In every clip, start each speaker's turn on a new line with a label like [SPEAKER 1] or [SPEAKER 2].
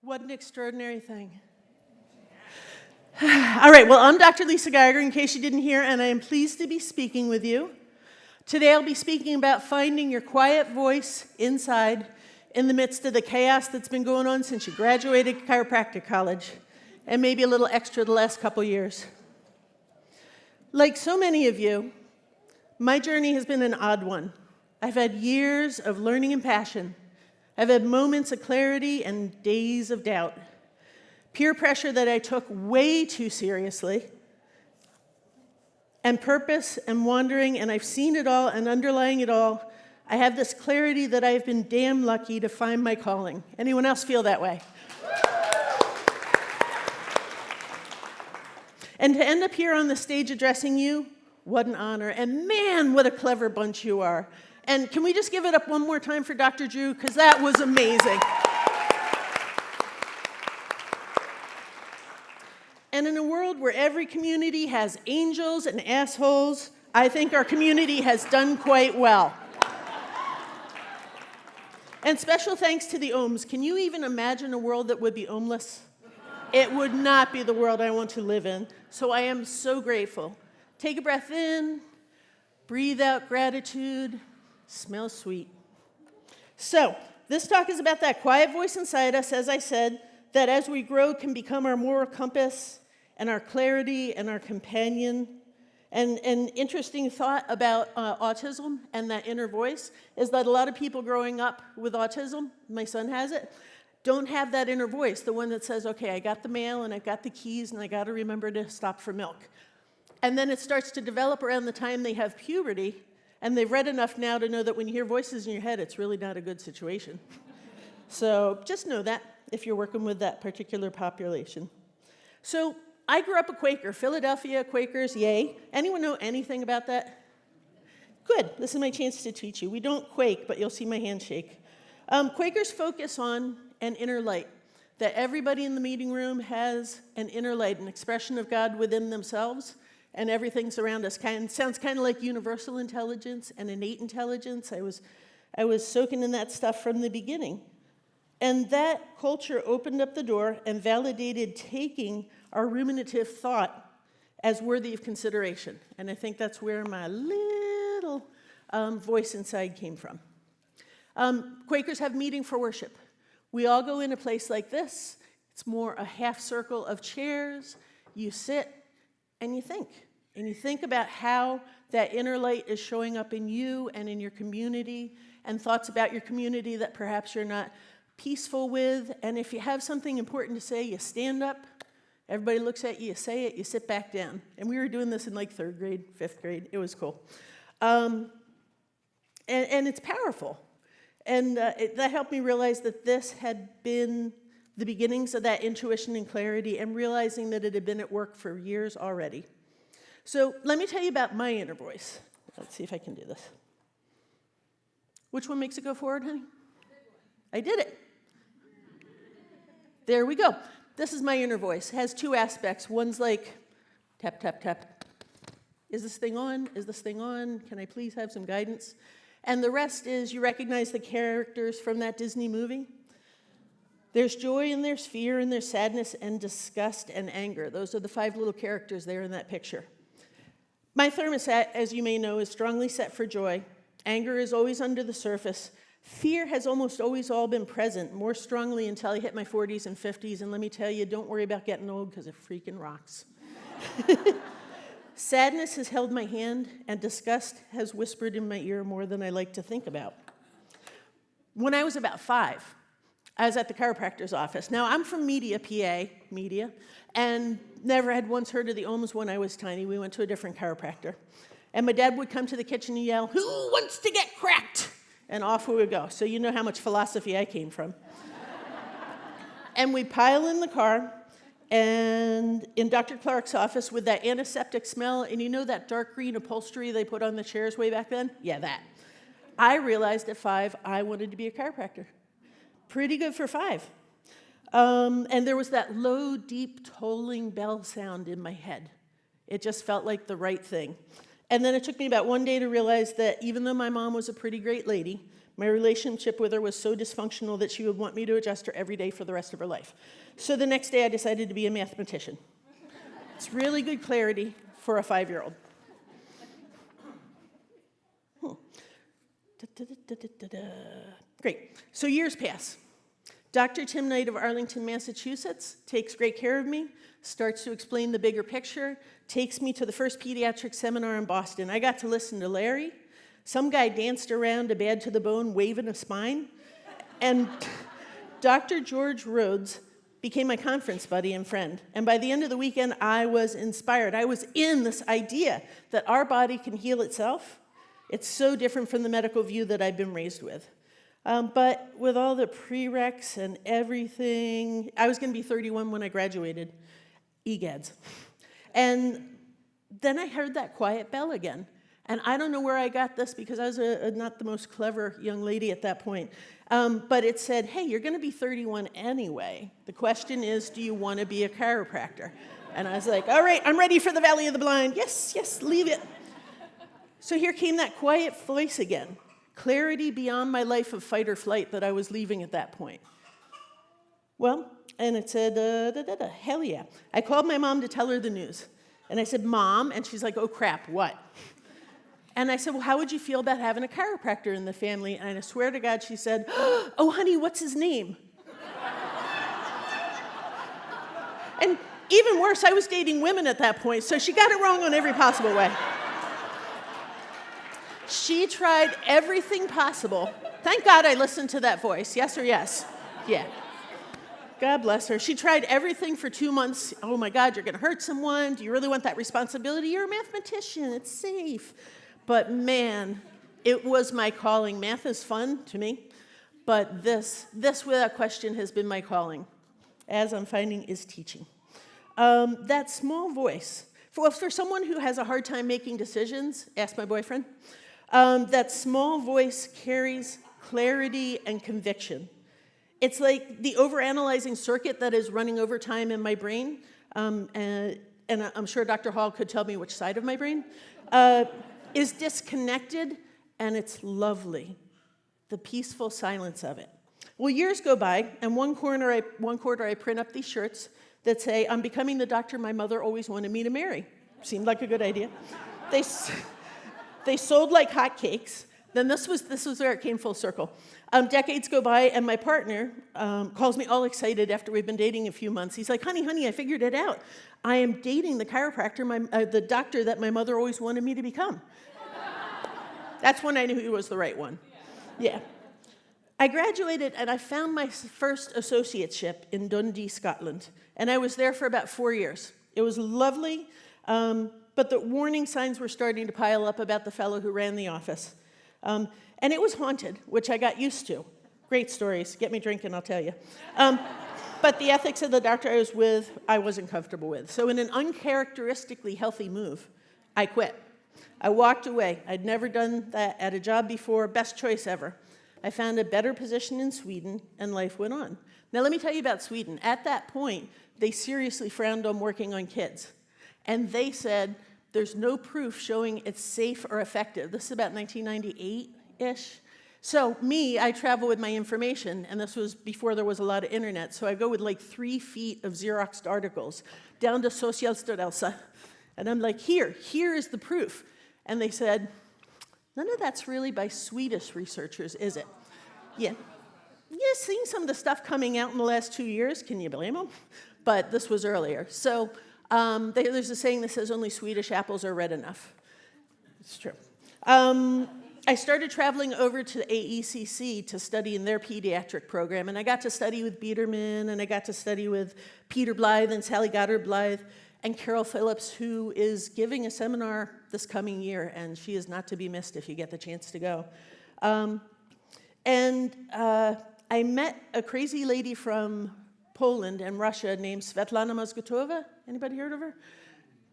[SPEAKER 1] What an extraordinary thing. All right, well, I'm Dr. Lisa Geiger, in case you didn't hear, and I am pleased to be speaking with you. Today I'll be speaking about finding your quiet voice inside in the midst of the chaos that's been going on since you graduated chiropractic college, and maybe a little extra the last couple years. Like so many of you, my journey has been an odd one. I've had years of learning and passion. I've had moments of clarity and days of doubt. Peer pressure that I took way too seriously, and purpose and wandering, and I've seen it all, and underlying it all, I have this clarity that I've been damn lucky to find my calling. Anyone else feel that way? And to end up here on the stage addressing you, what an honor. And man, what a clever bunch you are. And can we just give it up one more time for Dr. Drew? Because that was amazing. And in a world where every community has angels and assholes, I think our community has done quite well. And special thanks to the ohms. Can you even imagine a world that would be ohmless? It would not be the world I want to live in. So I am so grateful. Take a breath in, breathe out gratitude, smell sweet. So this talk is about that quiet voice inside us, as I said, that as we grow can become our moral compass and our clarity and our companion. And an interesting thought about autism and that inner voice is that a lot of people growing up with autism, my son has it, don't have that inner voice, the one that says, okay, I got the mail and I've got the keys and I got to remember to stop for milk. And then it starts to develop around the time they have puberty, and they've read enough now to know that when you hear voices in your head, it's really not a good situation. So just know that if you're working with that particular population. So I grew up a Quaker, Philadelphia Quakers, yay. Anyone know anything about that? Good, this is my chance to teach you. We don't quake, but you'll see my hand shake. Quakers focus on an inner light, that everybody in the meeting room has an inner light, an expression of God within themselves, and everything's around us. Sounds kind of like universal intelligence and innate intelligence. I was soaking in that stuff from the beginning. And that culture opened up the door and validated taking our ruminative thought as worthy of consideration. And I think that's where my little voice inside came from. Quakers have meeting for worship. We all go in a place like this. It's more a half circle of chairs. You sit and you think. And you think about how that inner light is showing up in you and in your community, and thoughts about your community that perhaps you're not peaceful with. And if you have something important to say, you stand up. Everybody looks at you, you say it, you sit back down. And we were doing this in like 3rd grade, 5th grade. It was cool. And it's powerful. And that helped me realize that this had been the beginnings of that intuition and clarity, and realizing that it had been at work for years already. So let me tell you about my inner voice. Let's see if I can do this. Which one makes it go forward, honey? I did it. There we go. This is my inner voice. It has 2 aspects. One's like, tap, tap, tap. Is this thing on? Is this thing on? Can I please have some guidance? And the rest is, you recognize the characters from that Disney movie? There's joy and there's fear and there's sadness and disgust and anger. Those are the 5 little characters there in that picture. My thermostat, as you may know, is strongly set for joy. Anger is always under the surface. Fear has almost always all been present, more strongly until I hit my 40s and 50s. And let me tell you, don't worry about getting old because it freaking rocks. Sadness has held my hand, and disgust has whispered in my ear more than I like to think about. When I was about 5, I was at the chiropractor's office. Now, I'm from PA, and never had once heard of the ohms when I was tiny. We went to a different chiropractor. And my dad would come to the kitchen and yell, "Who wants to get cracked?" And off we would go. So you know how much philosophy I came from. And we pile in the car, and in Dr. Clark's office with that antiseptic smell, and you know that dark green upholstery they put on the chairs way back then? Yeah, that. I realized at 5 I wanted to be a chiropractor. Pretty good for 5. And there was that low, deep, tolling bell sound in my head. It just felt like the right thing. And then it took me about one day to realize that even though my mom was a pretty great lady, My relationship with her was so dysfunctional that she would want me to adjust her every day for the rest of her life. So the next day I decided to be a mathematician. It's really good clarity for a 5-year-old. Great. So years pass. Dr. Tim Knight of Arlington, Massachusetts takes great care of me, starts to explain the bigger picture, takes me to the first pediatric seminar in Boston. I got to listen to Larry. Some guy danced around a bad to the bone, waving a spine. And Dr. George Rhodes became my conference buddy and friend. And by the end of the weekend, I was inspired. I was in this idea that our body can heal itself. It's so different from the medical view that I've been raised with. But with all the prereqs and everything, I was going to be 31 when I graduated, EGADS. And then I heard that quiet bell again. And I don't know where I got this because I was not the most clever young lady at that point. But it said, hey, you're going to be 31 anyway. The question is, do you want to be a chiropractor? And I was like, all right, I'm ready for the Valley of the Blind. Yes, yes, leave it. So here came that quiet voice again. Clarity beyond my life of fight or flight that I was leaving at that point. Well, and it said, hell yeah. I called my mom to tell her the news. And I said, Mom, and she's like, oh crap, what? And I said, well, how would you feel about having a chiropractor in the family? And I swear to God, she said, oh honey, what's his name? And even worse, I was dating women at that point, so she got it wrong on every possible way. She tried everything possible. Thank God I listened to that voice. Yes or yes? Yeah. God bless her. She tried everything for 2 months. Oh my God, you're going to hurt someone. Do you really want that responsibility? You're a mathematician. It's safe. But man, it was my calling. Math is fun to me. But this without question has been my calling, as I'm finding is teaching. That small voice. For someone who has a hard time making decisions, ask my boyfriend. That small voice carries clarity and conviction. It's like the overanalyzing circuit that is running over time in my brain, and I'm sure Dr. Hall could tell me which side of my brain, is disconnected, and it's lovely, the peaceful silence of it. Well, years go by, and one quarter I print up these shirts that say, I'm becoming the doctor my mother always wanted me to marry. Seemed like a good idea. They sold like hotcakes. Then this was where it came full circle. Decades go by, and my partner calls me all excited after we've been dating a few months. He's like, honey, I figured it out. I am dating the chiropractor, the doctor that my mother always wanted me to become. That's when I knew he was the right one. Yeah. I graduated, and I found my first associateship in Dundee, Scotland. And I was there for about 4 years. It was lovely. But the warning signs were starting to pile up about the fellow who ran the office. And it was haunted, which I got used to. Great stories. Get me drinking, I'll tell you. But the ethics of the doctor I was with, I wasn't comfortable with. So in an uncharacteristically healthy move, I quit. I walked away. I'd never done that at a job before. Best choice ever. I found a better position in Sweden, and life went on. Now let me tell you about Sweden. At that point, they seriously frowned on working on kids. And they said, there's no proof showing it's safe or effective. This is about 1998-ish. So I travel with my information, and this was before there was a lot of internet, so I go with like 3 feet of Xeroxed articles down to Socialstyrelsen. And I'm like, here is the proof. And they said, none of that's really by Swedish researchers, is it? Yeah. You've seen some of the stuff coming out in the last 2 years. Can you blame them? But this was earlier. So there's a saying that says only Swedish apples are red enough. It's true. I started traveling over to AECC to study in their pediatric program, and I got to study with Biederman, and I got to study with Peter Blythe and Sally Goddard-Blythe, and Carol Phillips, who is giving a seminar this coming year, and she is not to be missed if you get the chance to go. I met a crazy lady from Poland and Russia named Svetlana Mozgotova. Anybody heard of her?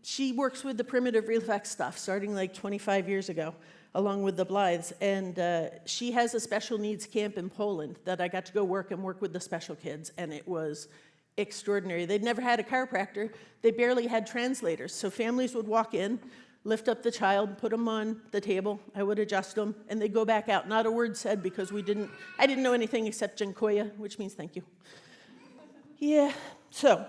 [SPEAKER 1] She works with the primitive reflex stuff starting like 25 years ago, along with the Blythes. And she has a special needs camp in Poland that I got to go work with the special kids, and it was extraordinary. They'd never had a chiropractor. They barely had translators. So families would walk in, lift up the child, put them on the table, I would adjust them, and they'd go back out. Not a word said because I didn't know anything except Jankoya, which means thank you. Yeah, so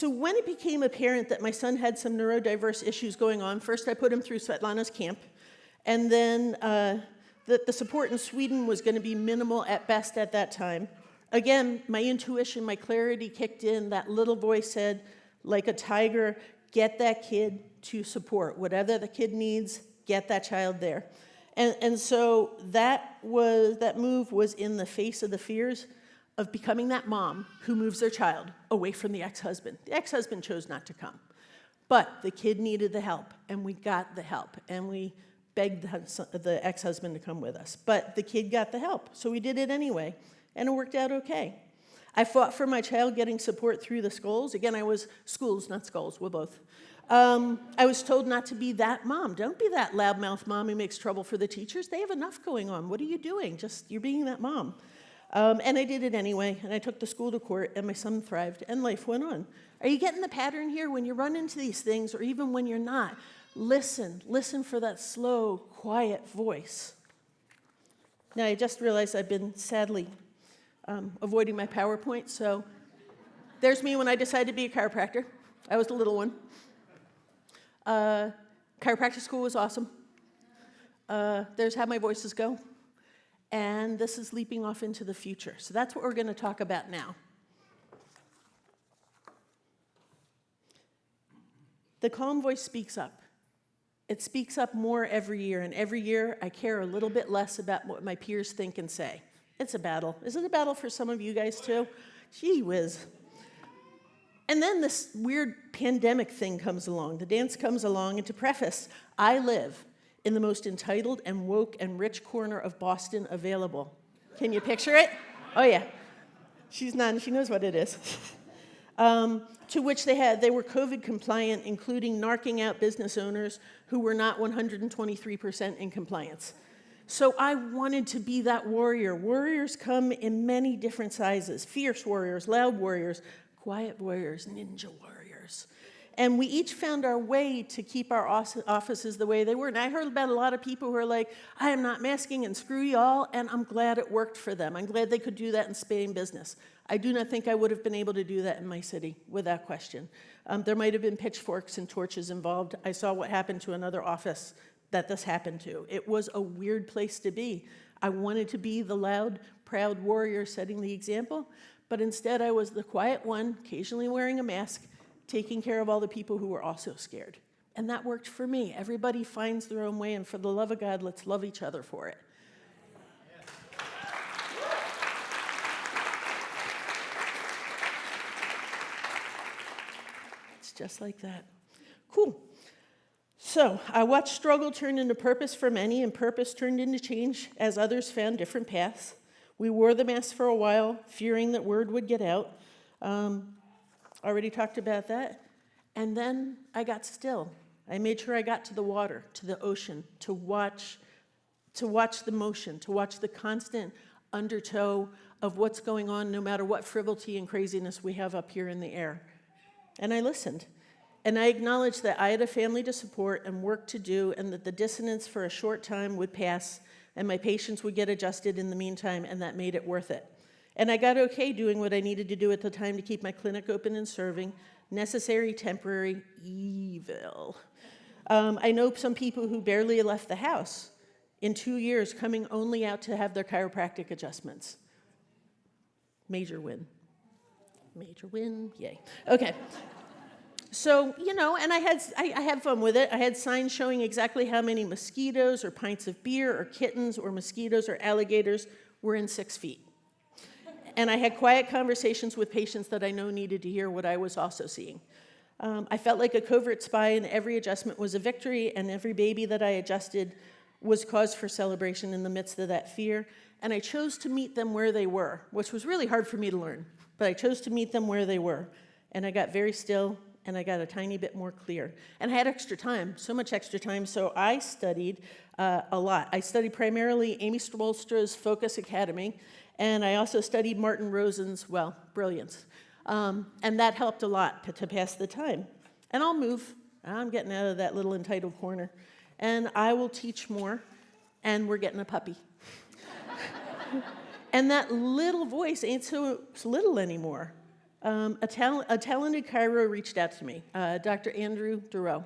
[SPEAKER 1] when it became apparent that my son had some neurodiverse issues going on, first I put him through Svetlana's camp, and then that the support in Sweden was going to be minimal at best at that time. Again, my intuition, my clarity kicked in. That little voice said, like a tiger, get that kid to support. Whatever the kid needs, get that child there. And so that move was in the face of the fears of becoming that mom who moves their child away from the ex-husband. The ex-husband chose not to come. But the kid needed the help, and we got the help, and we begged the ex-husband to come with us. But the kid got the help, so we did it anyway, and it worked out okay. I fought for my child getting support through the schools. Again, I was schools, not skulls, we're both. I was told not to be that mom. Don't be that loudmouth mom who makes trouble for the teachers. They have enough going on. What are you doing? You're being that mom. And I did it anyway, and I took the school to court, and my son thrived, and life went on. Are you getting the pattern here? When you run into these things, or even when you're not, listen for that slow, quiet voice. Now, I just realized I've been sadly avoiding my PowerPoint, so there's me when I decided to be a chiropractor. I was the little one. Chiropractic school was awesome. There's how my voices go. And this is leaping off into the future. So that's what we're going to talk about now. The calm voice speaks up. It speaks up more every year, and every year I care a little bit less about what my peers think and say. It's a battle. Is it a battle for some of you guys too? Gee whiz. And then this weird pandemic thing comes along. The dance comes along, and to preface, I live in the most entitled and woke and rich corner of Boston available. Can you picture it? Oh yeah. She's nodding, she knows what it is. To which they were COVID compliant, including narking out business owners who were not 123% in compliance. So I wanted to be that warrior. Warriors come in many different sizes: fierce warriors, loud warriors, quiet warriors, ninja warriors. And we each found our way to keep our offices the way they were. And I heard about a lot of people who are like, I am not masking and screw y'all, and I'm glad it worked for them. I'm glad they could do that and stay in business. I do not think I would have been able to do that in my city, without question. There might have been pitchforks and torches involved. I saw what happened to another office that this happened to. It was a weird place to be. I wanted to be the loud, proud warrior setting the example, but instead I was the quiet one, occasionally wearing a mask, taking care of all the people who were also scared. And that worked for me. Everybody finds their own way, and for the love of God, let's love each other for it. It's just like that. Cool. So I watched struggle turn into purpose for many, and purpose turned into change as others found different paths. We wore the mask for a while, fearing that word would get out. Already talked about that. And then I got still. I made sure I got to the water, to the ocean, to watch the motion, to watch the constant undertow of what's going on, no matter what frivolity and craziness we have up here in the air. And I listened. And I acknowledged that I had a family to support and work to do, and that the dissonance for a short time would pass, and my patients would get adjusted in the meantime, and that made it worth it. And I got okay doing what I needed to do at the time to keep my clinic open and serving. Necessary, temporary, evil. I know some people who barely left the house in 2 years, coming only out to have their chiropractic adjustments. Major win. Major win, yay. Okay. So, and I had fun with it. I had signs showing exactly how many mosquitoes or pints of beer or kittens or mosquitoes or alligators were in 6 feet. And I had quiet conversations with patients that I know needed to hear what I was also seeing. I felt like a covert spy, and every adjustment was a victory, and every baby that I adjusted was cause for celebration in the midst of that fear. And I chose to meet them where they were, which was really hard for me to learn. But I chose to meet them where they were. And I got very still, and I got a tiny bit more clear. And I had extra time, so much extra time, so I studied a lot. I studied primarily Amy Stolstra's Focus Academy, and I also studied Martin Rosen's, brilliance. And that helped a lot to pass the time. and I'll move. I'm getting out of that little entitled corner. And I will teach more, and we're getting a puppy. And that little voice ain't so little anymore. A talented chiro reached out to me, Dr. Andrew Dureau,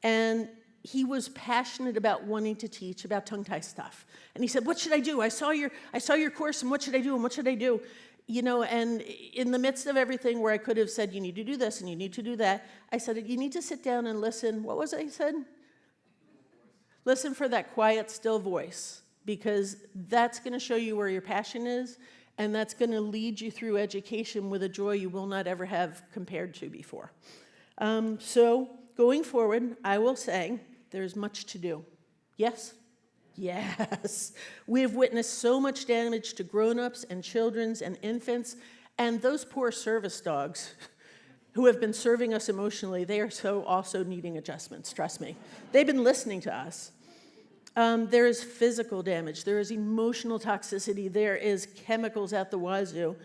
[SPEAKER 1] and he was passionate about wanting to teach about tongue tie stuff. And he said, "What should I do? I saw your course, and what should I do? And what should I do?" You know, and in the midst of everything where I could have said, "You need to do this and you need to do that," I said, "You need to sit down and listen." What was it I said? Listen for that quiet, still voice, because that's going to show you where your passion is, and that's going to lead you through education with a joy you will not ever have compared to before. So going forward, I will say there's much to do. Yes? Yes. We have witnessed so much damage to grown-ups and children and infants, and those poor service dogs who have been serving us emotionally, they are so also needing adjustments, trust me. They've been listening to us. There is physical damage, there is emotional toxicity, there is chemicals at the wazoo,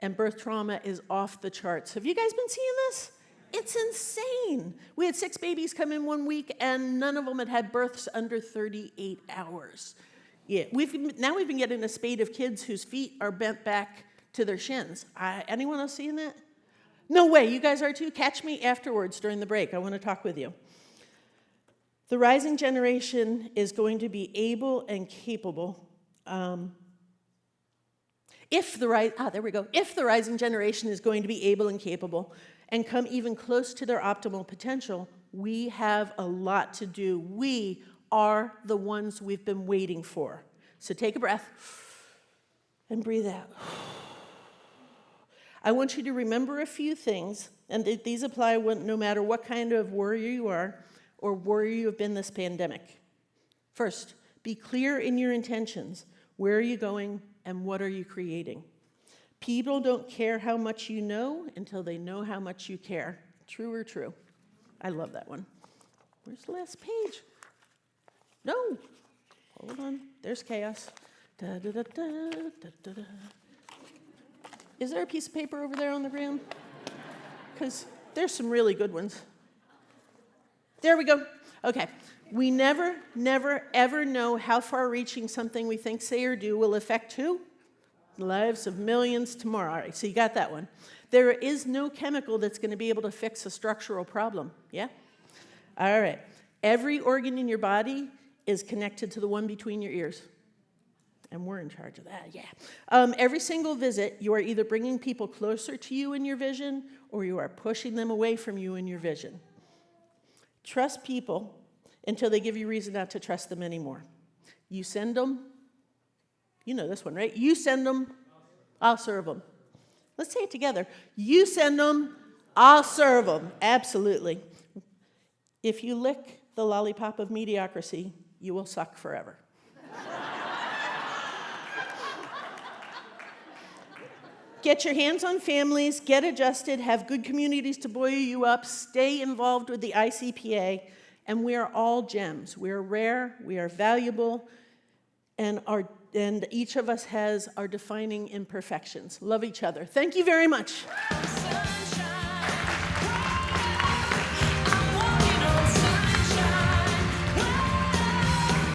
[SPEAKER 1] and birth trauma is off the charts. Have you guys been seeing this? It's insane. We had 6 babies come in 1 week, and none of them had births under 38 hours. Yeah, we've been getting a spate of kids whose feet are bent back to their shins. Anyone else seeing that? No way, you guys are too? Catch me afterwards during the break. I want to talk with you. The rising generation is going to be able and capable. If the rising generation is going to be able and capable and come even close to their optimal potential, we have a lot to do. We are the ones we've been waiting for. So take a breath and breathe out. I want you to remember a few things, and these apply no matter what kind of warrior you are or warrior you have been this pandemic. First, be clear in your intentions. Where are you going and what are you creating? People don't care how much you know until they know how much you care. True or true? I love that one. Where's the last page? No. Hold on. There's chaos. Da, da, da, da, da, da, da. Is there a piece of paper over there on the ground? Because there's some really good ones. There we go. Okay. We never, ever know how far-reaching something we think, say, or do will affect who? The lives of millions tomorrow. All right, so you got that one. There is no chemical that's going to be able to fix a structural problem. Yeah? All right. Every organ in your body is connected to the one between your ears. And we're in charge of that, yeah. Every single visit, you are either bringing people closer to you in your vision or you are pushing them away from you in your vision. Trust people until they give you reason not to trust them anymore. You send them, you know this one, right? You send them, I'll serve them. Let's say it together. You send them, I'll serve them. Absolutely. If you lick the lollipop of mediocrity, you will suck forever. Get your hands on families, get adjusted, have good communities to buoy you up, stay involved with the ICPA, and we are all gems. We are rare, we are valuable, and each of us has our defining imperfections. Love each other. Thank you very much.